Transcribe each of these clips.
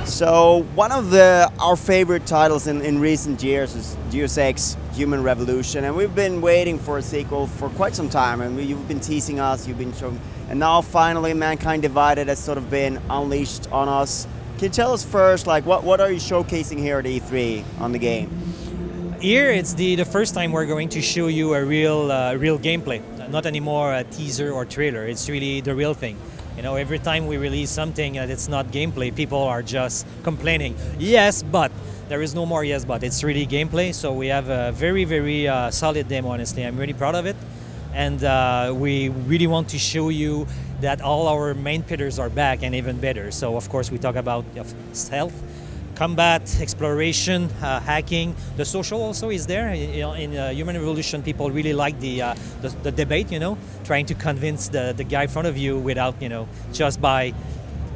So one of our favorite titles in recent years is Deus Ex Human Revolution, and we've been waiting for a sequel for quite some time, and you've been teasing us, you've been showing, and now finally Mankind Divided has sort of been unleashed on us. Can you tell us first, like, what are you showcasing here at E3 on the game? Here it's the first time we're going to show you a real gameplay, not anymore a teaser or trailer. It's really the real thing. You know, every time we release something that it's not gameplay, people are just complaining. Yes, but there is no more yes, but it's really gameplay. So we have a very solid demo. Honestly, I'm really proud of it, and we really want to show you that all our main pillars are back and even better. So of course we talk about stealth, combat, exploration, hacking. The social also is there. In Human Revolution, people really like the debate, you know, trying to convince the guy in front of you without, you know, just by,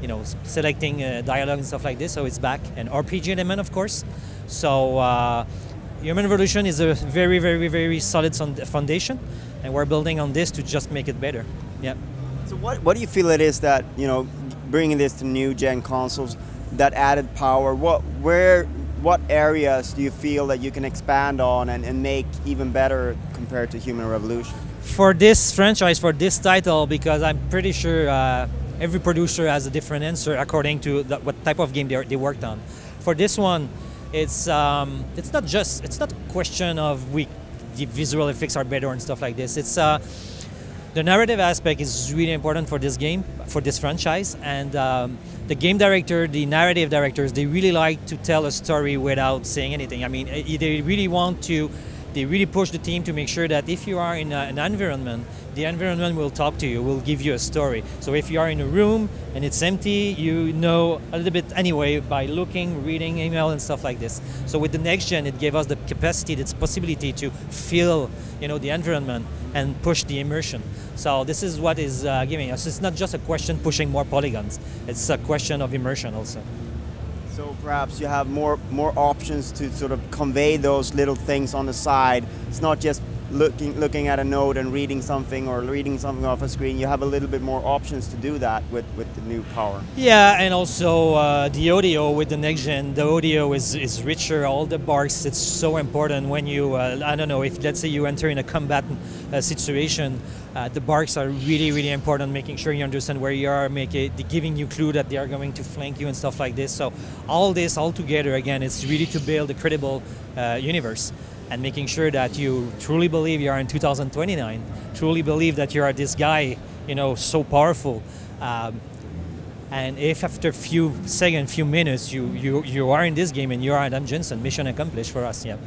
you know, selecting dialogue and stuff like this. So it's back. And RPG element, of course. So Human Revolution is a very solid foundation, and we're building on this to just make it better. Yeah. So what do you feel it is that, you know, bringing this to new gen consoles, that added power, what areas do you feel that you can expand on and make even better compared to Human Revolution? For this franchise, for this title, because I'm pretty sure every producer has a different answer according to what type of game they worked on. For this one, it's not a question of the visual effects are better and stuff like this. It's the narrative aspect is really important for this game, for this franchise, and the game director, the narrative directors, they really like to tell a story without saying anything. I mean, they really push the team to make sure that if you are in an environment, the environment will talk to you, will give you a story. So if you are in a room and it's empty, you know a little bit anyway by looking, reading email and stuff like this. So with the next gen, it gave us the capacity, this possibility to feel, you know, the environment and push the immersion. So this is what is giving us. It's not just a question pushing more polygons. It's a question of immersion also. So perhaps you have more options to sort of convey those little things on the side. It's not just looking at a node and reading something or reading something off a screen. You have a little bit more options to do that with the new power. Yeah, and also the audio with the next gen, the audio is richer. All the barks, it's so important when you, I don't know, if let's say you enter in a combat situation, the barks are really important, making sure you understand where you are, giving you clue that they are going to flank you and stuff like this. So all this all together, again, it's really to build a credible universe, and making sure that you truly believe you are in 2029, truly believe that you are this guy, you know, so powerful. And if after few seconds, few minutes, you are in this game and you are Adam Jensen, mission accomplished for us, yeah.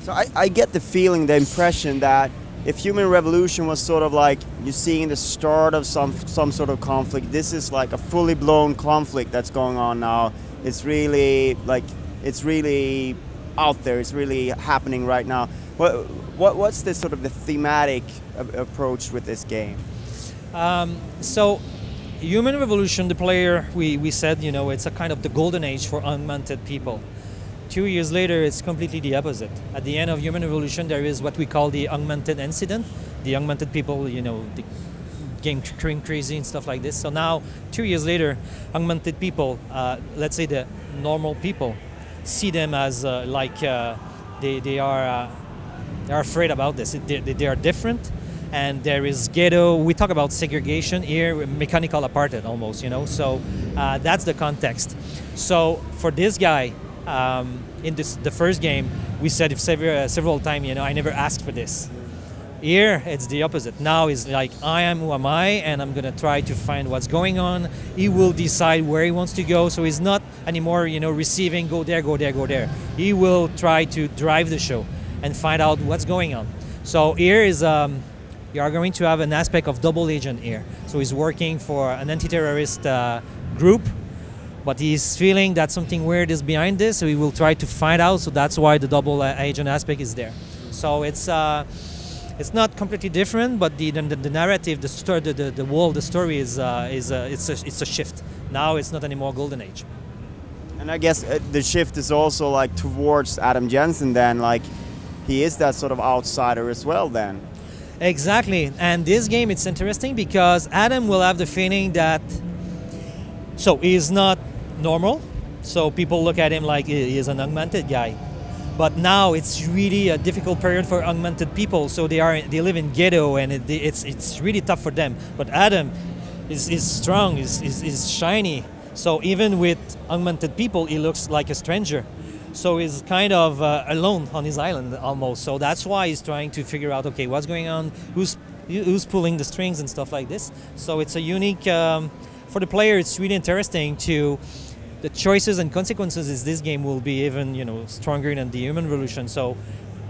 So I get the feeling, the impression that if Human Revolution was sort of like you're seeing the start of some sort of conflict, this is like a fully blown conflict that's going on now. It's really out there. It's really happening right now. What's the sort of the thematic approach with this game? So Human Revolution, the player, we said, you know, it's a kind of the golden age for augmented people. 2 years later, it's completely the opposite. At the end of Human Revolution, there is what we call the augmented incident. The augmented people, you know, the game going crazy and stuff like this. So now, 2 years later, augmented people, let's say the normal people, see them as they are afraid about this. They are different, and there is ghetto. We talk about segregation here, mechanical apartheid almost, you know. So that's the context. So for this guy, in the first game, we said several times, you know, I never asked for this. Here, it's the opposite. Now it's like, I am who am I, and I'm gonna try to find what's going on. He will decide where he wants to go, so he's not anymore, you know, receiving, go there, go there, go there. He will try to drive the show and find out what's going on. So here is, you are going to have an aspect of double agent here. So he's working for an anti-terrorist group but he's feeling that something weird is behind this, so he will try to find out. So that's why the double agent aspect is there. So it's not completely different, but the narrative, the story, the world, the story is it's a shift. Now it's not anymore Golden Age. And I guess the shift is also like towards Adam Jensen. Then, like, he is that sort of outsider as well. Then. Exactly, and this game, it's interesting because Adam will have the feeling that, so he is not normal, so people look at him like he is an augmented guy. But now it's really a difficult period for augmented people, so they live in ghetto, and it's really tough for them. But Adam is strong, is shiny, so even with augmented people, he looks like a stranger. So he's kind of alone on his island almost. So that's why he's trying to figure out, okay, what's going on, who's pulling the strings and stuff like this. So it's a unique, for the player, it's really interesting to, the choices and consequences is this game will be even, you know, stronger than the Human Revolution. So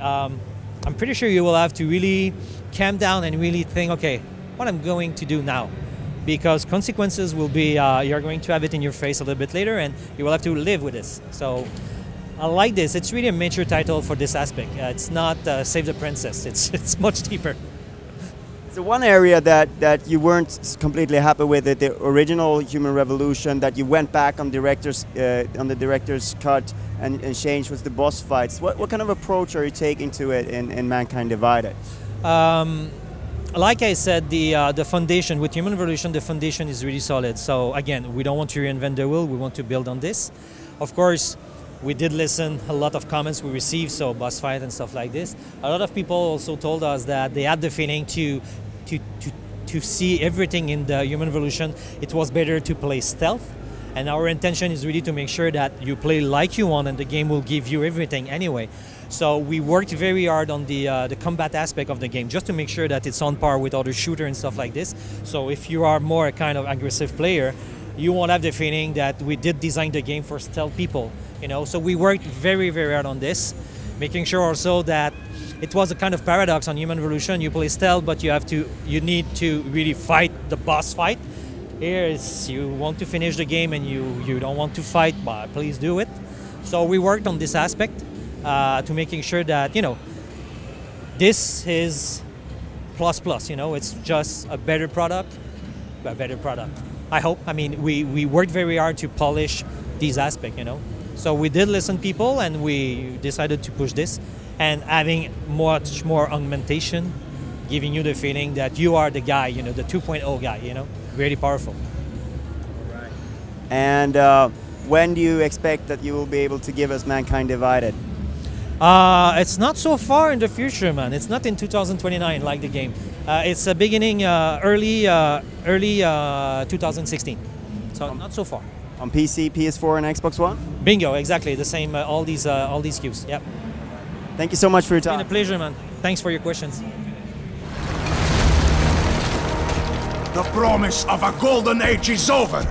I'm pretty sure you will have to really calm down and really think, okay, what I'm going to do now. Because consequences will be, you're going to have it in your face a little bit later, and you will have to live with this. So I like this. It's really a mature title for this aspect. It's not Save the Princess. It's much deeper. So one area that you weren't completely happy with it, the original Human Revolution, that you went back on the director's cut and changed, was the boss fights. What kind of approach are you taking to it in Mankind Divided? Like I said, the foundation with Human Revolution, the foundation is really solid. So again, we don't want to reinvent the wheel. We want to build on this. Of course, we did listen a lot of comments we received, so boss fight and stuff like this. A lot of people also told us that they had the feeling to see everything in the Human Revolution. It was better to play stealth, and our intention is really to make sure that you play like you want, and the game will give you everything anyway. So we worked very hard on the combat aspect of the game, just to make sure that it's on par with other shooter and stuff like this. So if you are more a kind of aggressive player, you won't have the feeling that we did design the game for stealth people. You know, so we worked very, very hard on this, making sure also that it was a kind of paradox on Human Revolution. You play stealth, but you need to really fight the boss fight. Here is you want to finish the game and you don't want to fight, but please do it. So we worked on this aspect to making sure that, you know, this is plus. You know, it's just a better product. I hope. I mean, we worked very hard to polish these aspects. You know. So we did listen people, and we decided to push this, and having much more augmentation, giving you the feeling that you are the guy, you know, the 2.0 guy, you know, really powerful. All right. And when do you expect that you will be able to give us Mankind Divided? It's not so far in the future, man. It's not in 2029 like the game. It's a beginning early 2016. So not so far. On PC, PS4, and Xbox One? Bingo, exactly the same. All these SKUs. Yep. Thank you so much for your time. It's been a pleasure, man. Thanks for your questions. The promise of a golden age is over.